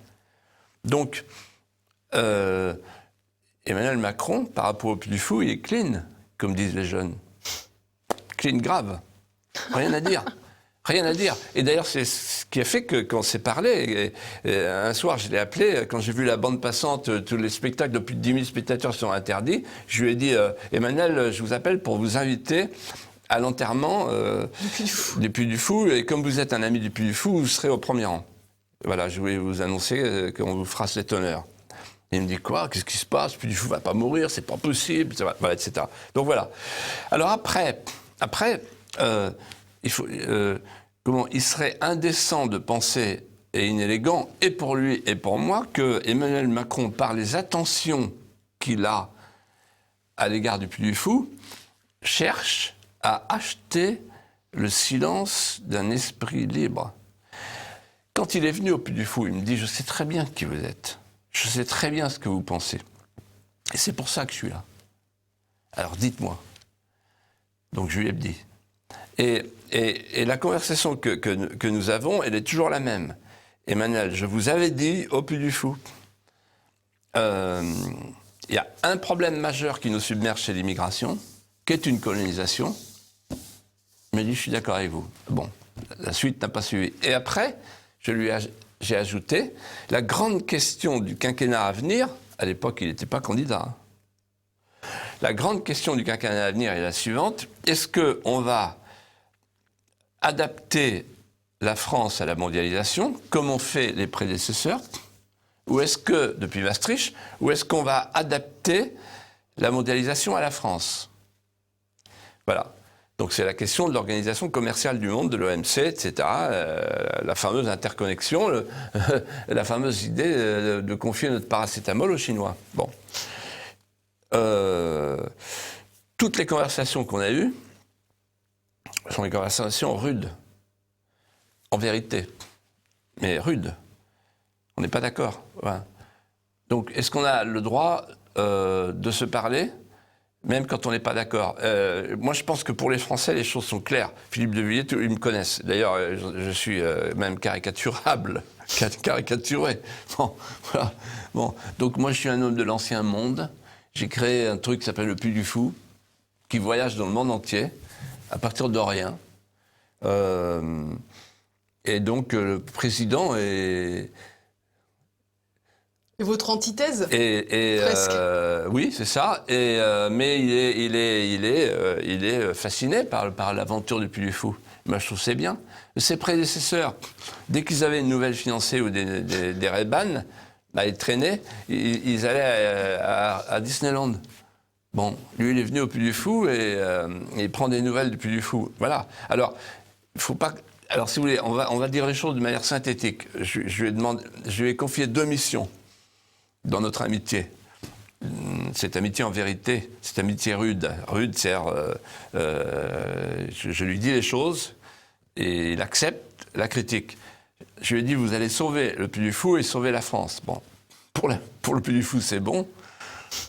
Donc, Emmanuel Macron, par rapport au Puy du Fou, il est clean, comme disent les jeunes. Clean grave. Rien à dire. Rien à dire. Et d'ailleurs, c'est ce qui a fait que quand on s'est parlé, un soir, je l'ai appelé, quand j'ai vu la bande passante, tous les spectacles de plus de 10 000 spectateurs sont interdits, je lui ai dit, Emmanuel, je vous appelle pour vous inviter à l'enterrement du Puy du Fou, et comme vous êtes un ami du Puy du Fou, vous serez au premier rang. Voilà, je voulais vous annoncer qu'on vous fera cet honneur. Et il me dit, quoi? Qu'est-ce qui se passe? Le Puy du Fou va pas mourir, c'est pas possible, voilà, etc. Donc voilà. Alors après, il faut, il serait indécent de penser, et inélégant, et pour lui et pour moi, que Emmanuel Macron, par les attentions qu'il a à l'égard du Puy du Fou, cherche à acheter le silence d'un esprit libre. Quand il est venu au Puy du Fou, il me dit, je sais très bien qui vous êtes. Je sais très bien ce que vous pensez. Et c'est pour ça que je suis là. Alors dites-moi. Donc je lui ai dit. Et la conversation que nous avons, elle est toujours la même. Emmanuel, je vous avais dit au Puy du Fou, il y a un problème majeur qui nous submerge chez l'immigration, qui est une colonisation. Il m'a dit, je suis d'accord avec vous. Bon, la suite n'a pas suivi. Et après, j'ai ajouté, la grande question du quinquennat à venir, à l'époque, il n'était pas candidat. La grande question du quinquennat à venir est la suivante, est-ce qu'on va adapter la France à la mondialisation, comme ont fait les prédécesseurs, ou est-ce que, depuis Maastricht, ou est-ce qu'on va adapter la mondialisation à la France? Voilà. Donc c'est la question de l'organisation commerciale du monde, de l'OMC, etc., la fameuse interconnexion, la fameuse idée de confier notre paracétamol aux Chinois. Bon. Toutes les conversations qu'on a eues, sont des conversations rudes, en vérité, mais rudes. On n'est pas d'accord. Voilà. Donc, est-ce qu'on a le droit de se parler, même quand on n'est pas d'accord? Moi, je pense que pour les Français, les choses sont claires. Philippe de Villiers, ils me connaissent. D'ailleurs, je suis même caricaturable, caricaturé. Bon, voilà. Bon, donc moi, je suis un homme de l'ancien monde. J'ai créé un truc qui s'appelle le Puy du Fou, qui voyage dans le monde entier, à partir de rien. Et donc, le président est... Et votre antithèse? Presque. Oui, c'est ça. Mais il est fasciné par l'aventure du Puy du Fou. Moi, je trouve que c'est bien. Ses prédécesseurs, dès qu'ils avaient une nouvelle fiancée ou des Ray-Ban, bah, ils traînaient, ils allaient à Disneyland. Bon, lui, il est venu au Puy du Fou et il prend des nouvelles du Puy du Fou. Voilà. Alors, il faut pas... Alors, si vous voulez, on va dire les choses de manière synthétique. Je lui ai confié 2 missions dans notre amitié. Cette amitié, en vérité, cette amitié rude. Rude, c'est-à-dire, je lui dis les choses et il accepte la critique. Je lui ai dit, vous allez sauver le Puy du Fou et sauver la France. Bon, pour le Puy du Fou, c'est bon.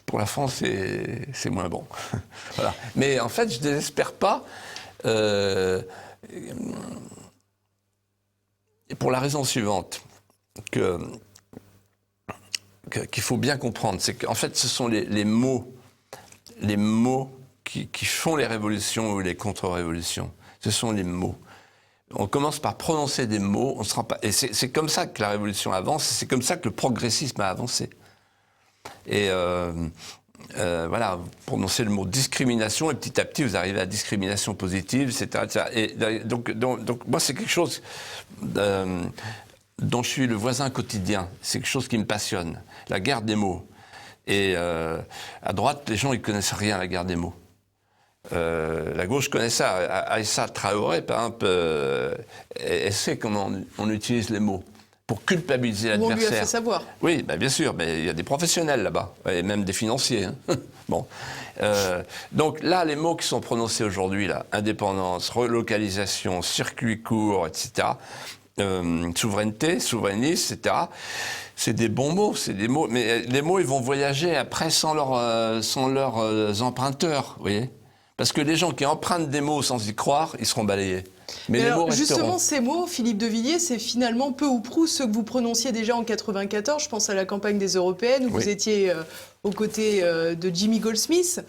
Pour la France, c'est moins bon. Voilà. Mais en fait, je ne désespère pas. Pour la raison suivante, qu'il faut bien comprendre, c'est qu'en fait, ce sont les mots qui font les révolutions ou les contre-révolutions. Ce sont les mots. On commence par prononcer des mots, on se rend pas. Et c'est comme ça que la révolution avance, c'est comme ça que le progressisme a avancé. Et voilà, vous prononcez le mot discrimination, et petit à petit, vous arrivez à discrimination positive, etc. etc. Et donc moi, c'est quelque chose dont je suis le voisin quotidien. C'est quelque chose qui me passionne. La guerre des mots. Et à droite, les gens, ils connaissent rien à la guerre des mots. La gauche connaît ça. Aïssa Traoré, par exemple, elle sait comment on utilise les mots pour culpabiliser l'adversaire. On lui a fait savoir. Oui, ben bien sûr, mais il y a des professionnels là-bas, et même des financiers. Hein. Bon. Donc là, les mots qui sont prononcés aujourd'hui, là, indépendance, relocalisation, circuit court, etc., souveraineté, souverainisme, etc., c'est des bons mots, c'est des mots, mais les mots, ils vont voyager après sans leurs emprunteurs, vous voyez? Parce que les gens qui empruntent des mots sans y croire, ils seront balayés. Mais les alors, mots resteront. justement, ces mots, Philippe de Villiers, c'est finalement peu ou prou ceux que vous prononciez déjà en 94. Je pense à la campagne des Européennes, où vous étiez aux côtés de Jimmy Goldsmith.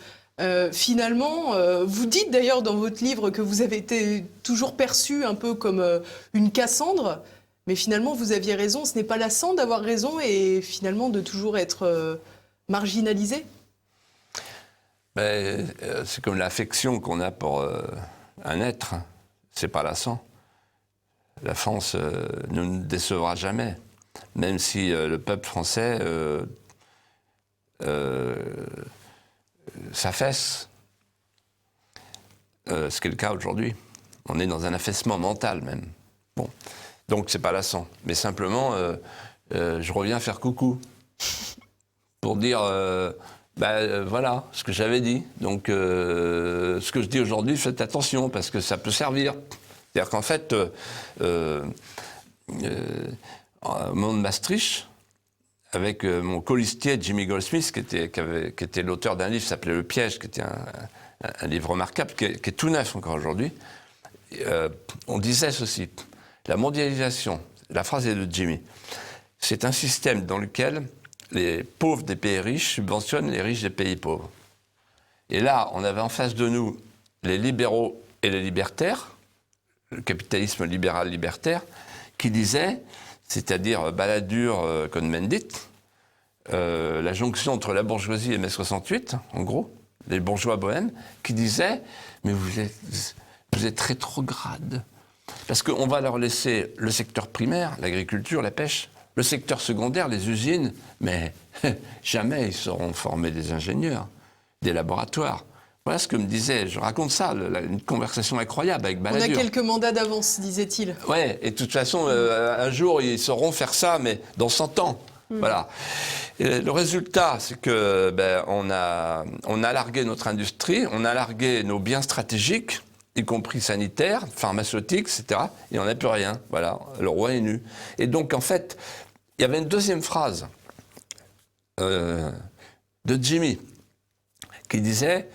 Finalement, vous dites d'ailleurs dans votre livre que vous avez été toujours perçu un peu comme une Cassandre. Mais finalement, vous aviez raison. Ce n'est pas lassant d'avoir raison et finalement de toujours être marginalisé. C'est comme l'affection qu'on a pour un être. C'est pas lassant. La France ne nous décevra jamais, même si le peuple français s'affaisse. Ce qui est le cas aujourd'hui. On est dans un affaissement mental même. Bon, donc c'est pas lassant. Mais simplement, je reviens faire coucou pour dire. Voilà, ce que j'avais dit. Donc, ce que je dis aujourd'hui, faites attention, parce que ça peut servir. C'est-à-dire qu'en fait, au moment de Maastricht, avec mon colistier Jimmy Goldsmith, qui était l'auteur d'un livre qui s'appelait Le Piège, qui était un livre remarquable, qui est tout neuf encore aujourd'hui, on disait ceci. La mondialisation, la phrase est de Jimmy, c'est un système dans lequel les pauvres des pays riches subventionnent les riches des pays pauvres. Et là, on avait en face de nous les libéraux et les libertaires, le capitalisme libéral libertaire, qui disaient, c'est-à-dire Balladur, Cohn-Bendit, la jonction entre la bourgeoisie et mai 68, en gros, les bourgeois bohèmes, qui disaient « mais vous êtes rétrograde ». Parce qu'on va leur laisser le secteur primaire, l'agriculture, la pêche, le secteur secondaire, les usines, mais jamais ils sauront former des ingénieurs, des laboratoires. Voilà ce que me disait, je raconte ça, une conversation incroyable avec Balladur. On a quelques mandats d'avance, disait-il. Ouais, et de toute façon, un jour, ils sauront faire ça, mais dans 100 ans. Voilà. Et le résultat, c'est que on a largué notre industrie, on a largué nos biens stratégiques, y compris sanitaire, pharmaceutique, etc. Et on n'a plus rien. Voilà, le roi est nu. Et donc, en fait, il y avait une deuxième phrase de Jimmy qui disait,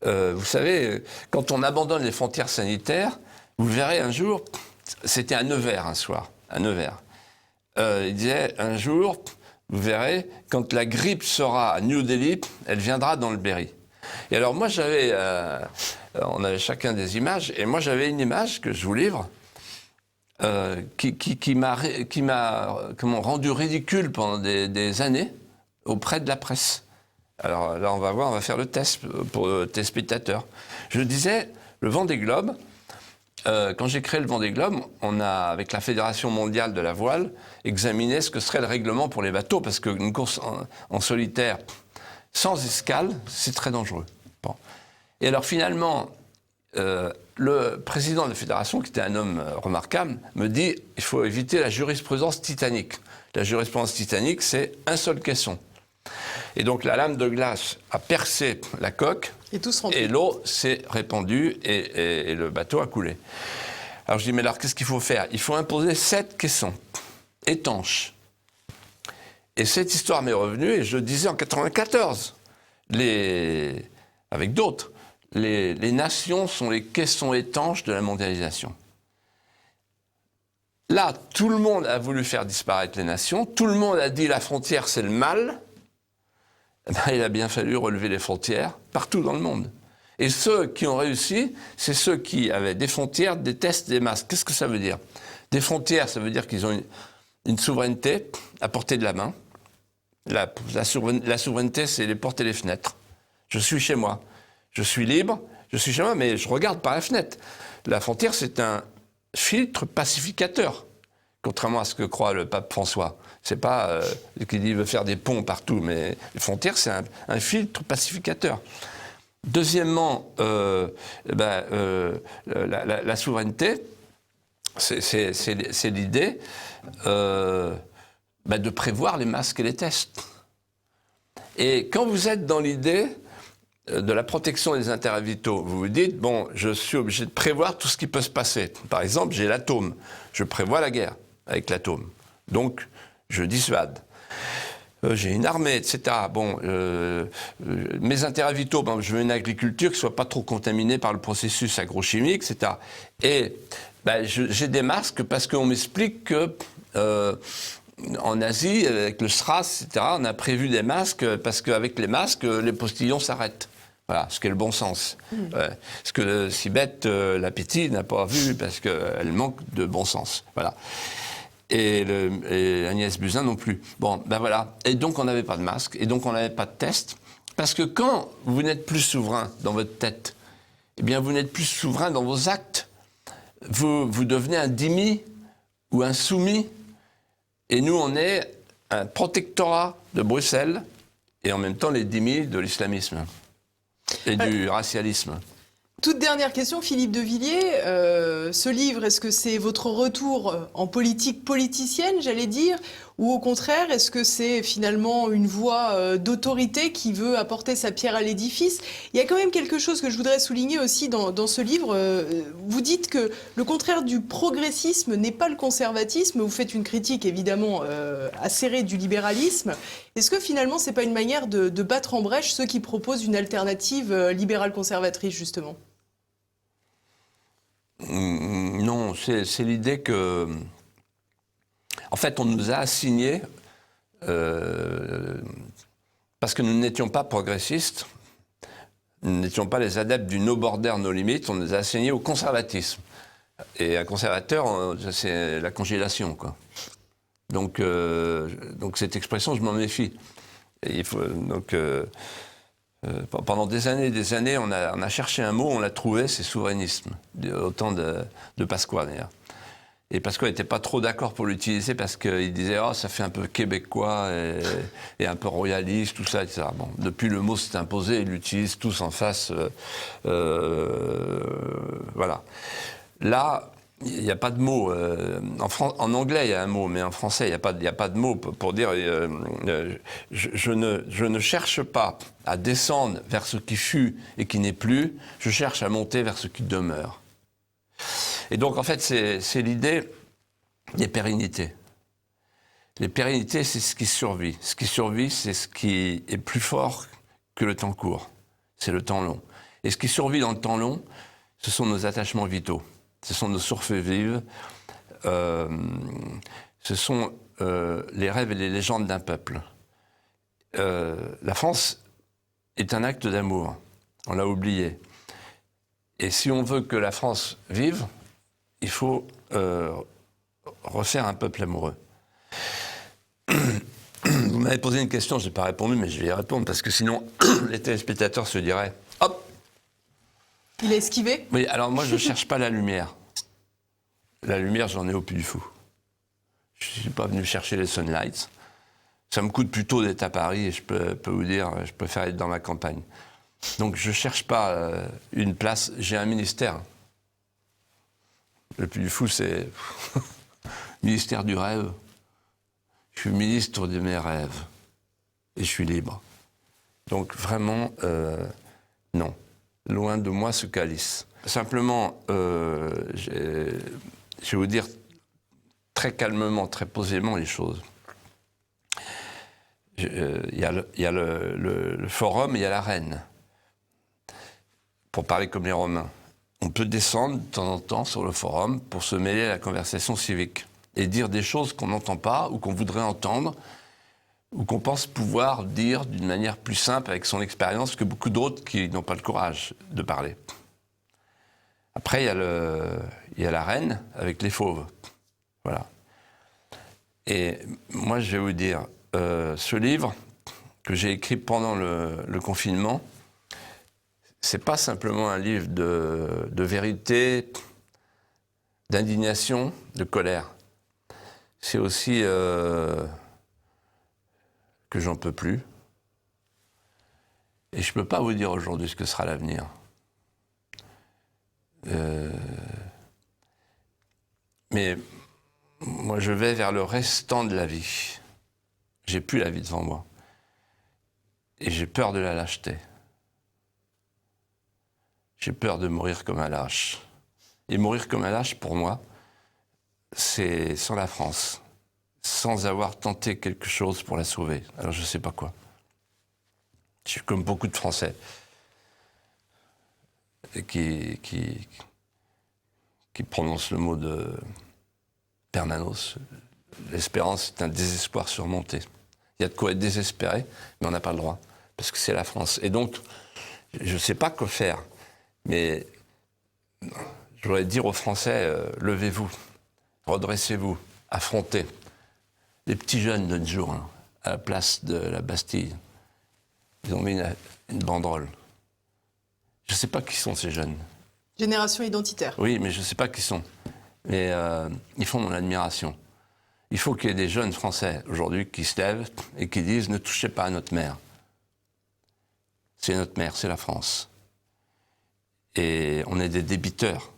vous savez, quand on abandonne les frontières sanitaires, vous verrez un jour, c'était à Nevers un soir, à Nevers. Il disait, un jour, vous verrez, quand la grippe sera à New Delhi, elle viendra dans le Berry. Et alors moi, on avait chacun des images, et moi j'avais une image que je vous livre, qui m'a rendu ridicule pendant des années auprès de la presse. Alors là, on va voir, on va faire le test pour le téléspectateur. Je disais, le Vendée Globe, quand j'ai créé le Vendée Globe, on a, avec la Fédération mondiale de la voile, examiné ce que serait le règlement pour les bateaux, parce qu'une course en solitaire sans escale, c'est très dangereux. Bon. Et alors finalement, le président de la fédération, qui était un homme remarquable, me dit il faut éviter la jurisprudence titanique. La jurisprudence titanique, c'est un seul caisson. Et donc la lame de glace a percé la coque, et l'eau s'est répandue, et le bateau a coulé. Alors je dis, mais alors qu'est-ce qu'il faut faire? Il faut imposer 7 caissons étanches. Et cette histoire m'est revenue, et je disais en 1994, avec d'autres, les nations sont les caissons étanches de la mondialisation. Là, tout le monde a voulu faire disparaître les nations, tout le monde a dit la frontière c'est le mal. Ben, il a bien fallu relever les frontières partout dans le monde. Et ceux qui ont réussi, c'est ceux qui avaient des frontières, détestent des masques. Qu'est-ce que ça veut dire? Des frontières, ça veut dire qu'ils ont une souveraineté à portée de la main. La souveraineté, c'est les portes et les fenêtres. Je suis chez moi. Je suis libre, je suis chez moi, mais je regarde par la fenêtre. La frontière, c'est un filtre pacificateur, contrairement à ce que croit le pape François. C'est pas qu'il dit qu'il veut faire des ponts partout, mais les frontières, c'est un filtre pacificateur. Deuxièmement, la souveraineté, c'est l'idée de prévoir les masques et les tests. Et quand vous êtes dans l'idée de la protection des intérêts vitaux, vous vous dites, bon, je suis obligé de prévoir tout ce qui peut se passer. Par exemple, j'ai l'atome. Je prévois la guerre avec l'atome. Donc, je dissuade. J'ai une armée, etc. Bon, mes intérêts vitaux, je veux une agriculture qui ne soit pas trop contaminée par le processus agrochimique, etc. Et j'ai des masques parce qu'on m'explique que en Asie, avec le SRAS, etc., on a prévu des masques parce qu'avec les masques, les postillons s'arrêtent. Voilà, ce qui est le bon sens. Ce que Sibeth, l'appétit, n'a pas vu parce qu'elle manque de bon sens. Voilà. Et Agnès Buzyn non plus. Bon, ben voilà. Et donc on n'avait pas de masque, et donc on n'avait pas de test. Parce que quand vous n'êtes plus souverain dans votre tête, eh bien vous n'êtes plus souverain dans vos actes. Vous devenez un dhimmi ou un soumis. Et nous, on est un protectorat de Bruxelles, et en même temps les dhimmis de l'islamisme et du racialisme. Toute dernière question, Philippe de Villiers. Ce livre, est-ce que c'est votre retour en politique politicienne, j'allais dire, ou au contraire, est-ce que c'est finalement une voix d'autorité qui veut apporter sa pierre à l'édifice? Il y a quand même quelque chose que je voudrais souligner aussi dans ce livre. Vous dites que le contraire du progressisme n'est pas le conservatisme. Vous faites une critique évidemment acérée du libéralisme. Est-ce que finalement, c'est pas une manière de battre en brèche ceux qui proposent une alternative libérale-conservatrice, justement? Non, c'est l'idée que... En fait, on nous a assignés, parce que nous n'étions pas progressistes, nous n'étions pas les adeptes du no border, no limit, on nous a assignés au conservatisme. Et un conservateur, c'est la congélation, quoi. Donc cette expression, je m'en méfie. Et il faut, pendant des années, on a cherché un mot, on l'a trouvé, c'est souverainisme, au temps de Pasqua, d'ailleurs. Et Pasqua n'était pas trop d'accord pour l'utiliser parce qu'il disait « Oh, ça fait un peu québécois et un peu royaliste, tout ça, etc. » Bon, depuis, le mot s'est imposé, ils l'utilisent tous en face. Voilà. Là, il n'y a pas de mot. En anglais, il y a un mot, mais en français, il n'y a pas de mot pour dire je ne cherche pas à descendre vers ce qui fut et qui n'est plus, je cherche à monter vers ce qui demeure. Et donc, en fait, c'est l'idée des pérennités. Les pérennités, c'est ce qui survit. Ce qui survit, c'est ce qui est plus fort que le temps court. C'est le temps long. Et ce qui survit dans le temps long, ce sont nos attachements vitaux. Ce sont nos sources vives. Ce sont les rêves et les légendes d'un peuple. La France est un acte d'amour. On l'a oublié. Et si on veut que la France vive, il faut refaire un peuple amoureux. Vous m'avez posé une question, je n'ai pas répondu, mais je vais y répondre, parce que sinon, les téléspectateurs se diraient « Hop !» Il a esquivé? Oui, alors moi, je ne cherche pas la lumière. La lumière, j'en ai au Puy du Fou. Je ne suis pas venu chercher les sunlights. Ça me coûte plutôt d'être à Paris, et je peux vous dire, je préfère être dans ma campagne. Donc, je ne cherche pas une place. J'ai un ministère. Le Puy du Fou, c'est ministère du rêve. Je suis ministre de mes rêves. Et je suis libre. Donc, vraiment, non. Loin de moi ce calice. Simplement, je vais vous dire très calmement, très posément les choses. Il y a le forum et il y a l'arène. Pour parler comme les Romains. On peut descendre de temps en temps sur le forum pour se mêler à la conversation civique et dire des choses qu'on n'entend pas ou qu'on voudrait entendre ou qu'on pense pouvoir dire d'une manière plus simple avec son expérience que beaucoup d'autres qui n'ont pas le courage de parler. Après, il y a l'arène avec les fauves. Voilà. Et moi, je vais vous dire, ce livre que j'ai écrit pendant le confinement, c'est pas simplement un livre de vérité, d'indignation, de colère. C'est aussi que j'en peux plus. Et je peux pas vous dire aujourd'hui ce que sera l'avenir. Mais moi, je vais vers le restant de la vie. J'ai plus la vie devant moi. Et j'ai peur de la lâcheté. J'ai peur de mourir comme un lâche. Et mourir comme un lâche, pour moi, c'est sans la France, sans avoir tenté quelque chose pour la sauver. Alors je ne sais pas quoi. Je suis comme beaucoup de Français qui prononcent le mot de Bernanos. L'espérance est un désespoir surmonté. Il y a de quoi être désespéré, mais on n'a pas le droit, parce que c'est la France. Et donc, je ne sais pas quoi faire. Mais je voudrais dire aux Français, levez-vous, redressez-vous, affrontez. Les petits jeunes de jour, à la place de la Bastille, ils ont mis une banderole. Je ne sais pas qui sont ces jeunes. Génération identitaire. Oui, mais je ne sais pas qui sont. Mais ils font mon admiration. Il faut qu'il y ait des jeunes Français aujourd'hui qui se lèvent et qui disent « Ne touchez pas à notre mère. C'est notre mère, c'est la France. » Et on est des débiteurs.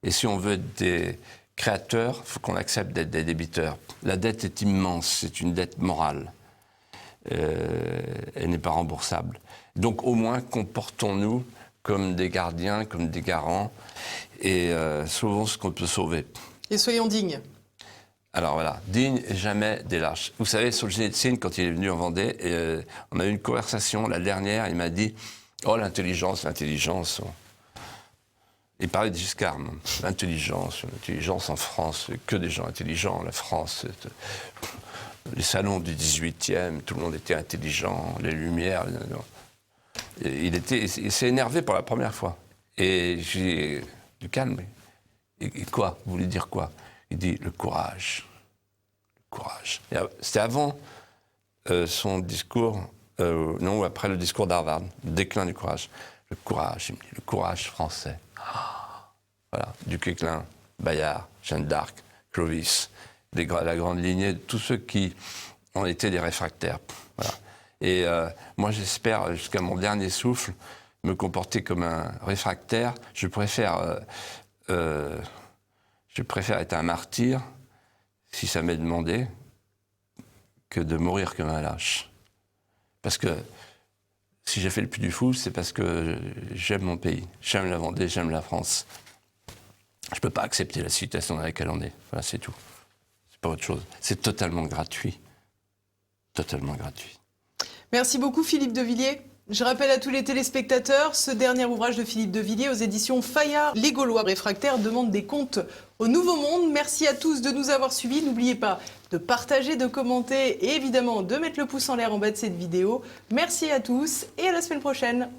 Et si on veut être des créateurs, il faut qu'on accepte d'être des débiteurs. La dette est immense, c'est une dette morale. Elle n'est pas remboursable. Donc au moins, comportons-nous comme des gardiens, comme des garants, et sauvons ce qu'on peut sauver. Et soyons dignes. Alors voilà, digne et jamais des lâches. Vous savez, Solzhenitsyn, quand il est venu en Vendée, on a eu une conversation, la dernière, il m'a dit « Oh, l'intelligence, l'intelligence ». Il parlait de Giscard, l'intelligence en France, que des gens intelligents, la France, les salons du 18e, tout le monde était intelligent, les Lumières. Il s'est énervé pour la première fois. Et j'ai dit, du calme. Et quoi? Vous voulez dire quoi? Il dit, le courage. Le courage. C'était avant son discours, non, après le discours d'Harvard, le déclin du courage. Le courage, il me dit, le courage français. Voilà, Duquesclin, Bayard, Jeanne d'Arc, Clovis, la grande lignée de tous ceux qui ont été des réfractaires. Voilà. Et moi, j'espère, jusqu'à mon dernier souffle, me comporter comme un réfractaire. Je préfère être un martyr, si ça m'est demandé, que de mourir comme un lâche. Parce que si j'ai fait le Puy du Fou, c'est parce que j'aime mon pays, j'aime la Vendée, j'aime la France. Je ne peux pas accepter la situation dans laquelle on est. Voilà, c'est tout. C'est pas autre chose. C'est totalement gratuit. Totalement gratuit. Merci beaucoup Philippe de Villiers. Je rappelle à tous les téléspectateurs, ce dernier ouvrage de Philippe de Villiers aux éditions Fayard, Les Gaulois réfractaires demandent des comptes au Nouveau Monde. Merci à tous de nous avoir suivis. N'oubliez pas de partager, de commenter et évidemment de mettre le pouce en l'air en bas de cette vidéo. Merci à tous et à la semaine prochaine.